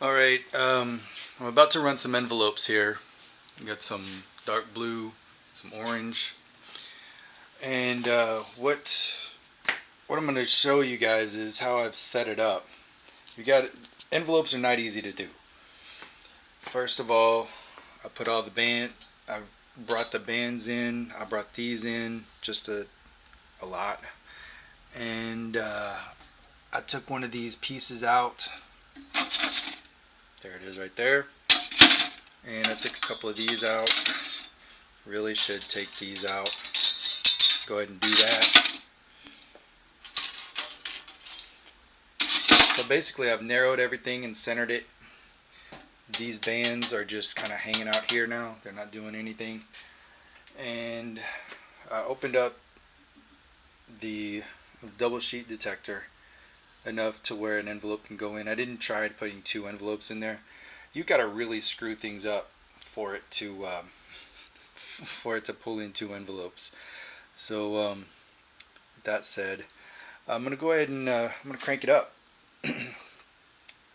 Alright, I'm about to run some envelopes here. I got some dark blue, some orange, and what I'm going to show you guys is how I've set it up. You got envelopes are not easy to do. First of all, I brought the bands in. I brought these in just a lot, and I took one of these pieces out. There it is right there. And I took a couple of these out. Really should take these out. Go ahead and do that. So basically I've narrowed everything and centered it. These bands are just kind of hanging out here now. They're not doing anything. And I opened up the double sheet detector enough to where an envelope can go in. I didn't try putting two envelopes in there. You got to really screw things up for it to pull in two envelopes. So with that said, I'm gonna go ahead and I'm gonna crank it up.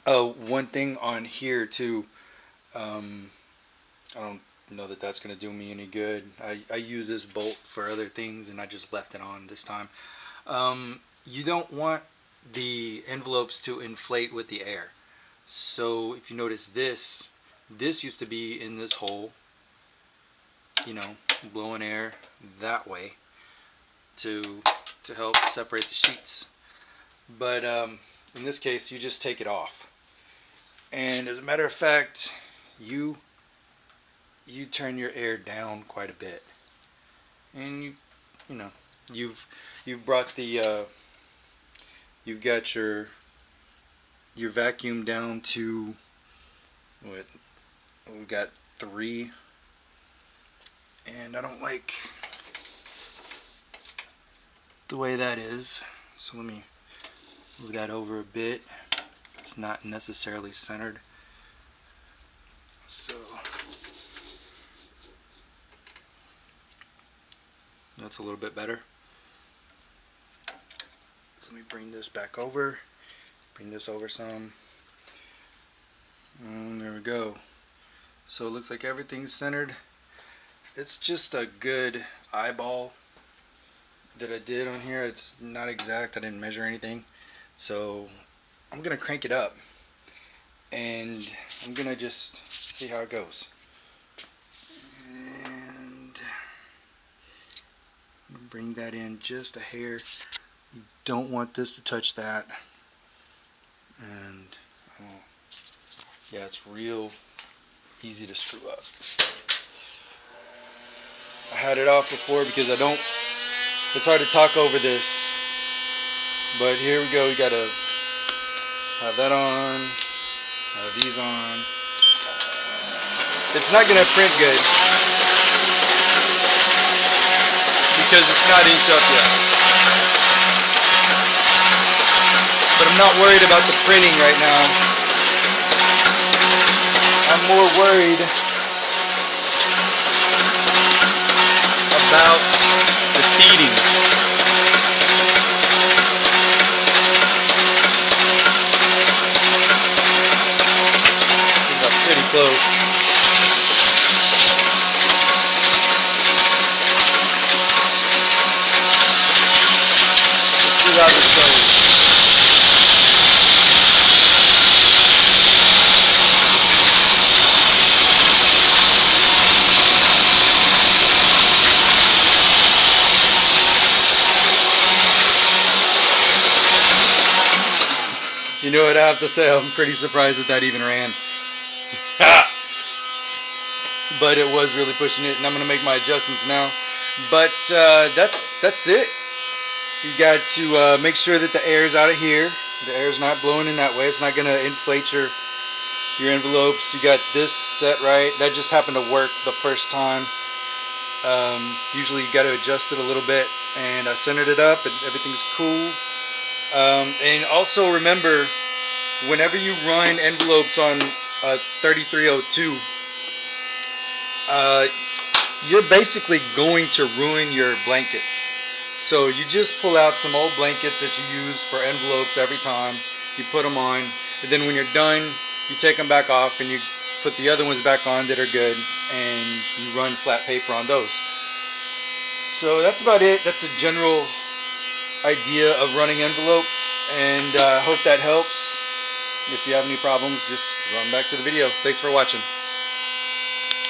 Oh, one thing on here too. I don't know that that's gonna do me any good. I use this bolt for other things, and I just left it on this time. You don't want the envelopes to inflate with the air. So if you notice this used to be in this hole, blowing air that way to help separate the sheets. But in this case, you just take it off. And as a matter of fact, you turn your air down quite a bit. And you've brought the you've got your vacuum down to what we've got 3, and I don't like the way that is, so let me move that over a bit. It's not necessarily centered, so that's a little bit better. So let me bring this back over. Bring this over some. And there we go. So it looks like everything's centered. It's just a good eyeball that I did on here. It's not exact. I didn't measure anything. So I'm going to crank it up. And I'm going to just see how it goes. And bring that in just a hair. You don't want this to touch that. And yeah, it's real easy to screw up. I had it off before because it's hard to talk over this, but here we go. We gotta have that on, have these on. It's not gonna print good because it's not inked up yet. But I'm not worried about the printing right now. I'm more worried about the feeding. Things are pretty close. Let's see how this goes. You know what I have to say? I'm pretty surprised that even ran. But it was really pushing it, and I'm gonna make my adjustments now. But that's it. You got to make sure that the air is out of here. The air is not blowing in that way. It's not gonna inflate your envelopes. You got this set right. That just happened to work the first time. Usually you got to adjust it a little bit, and I centered it up, and everything's cool. And also remember, whenever you run envelopes on 3302, you're basically going to ruin your blankets. So you just pull out some old blankets that you use for envelopes every time. You put them on, and then when you're done, you take them back off and you put the other ones back on that are good, and you run flat paper on those. So that's about it. That's a general idea of running envelopes, and I hope that helps. If you have any problems, just run back to the video. Thanks for watching.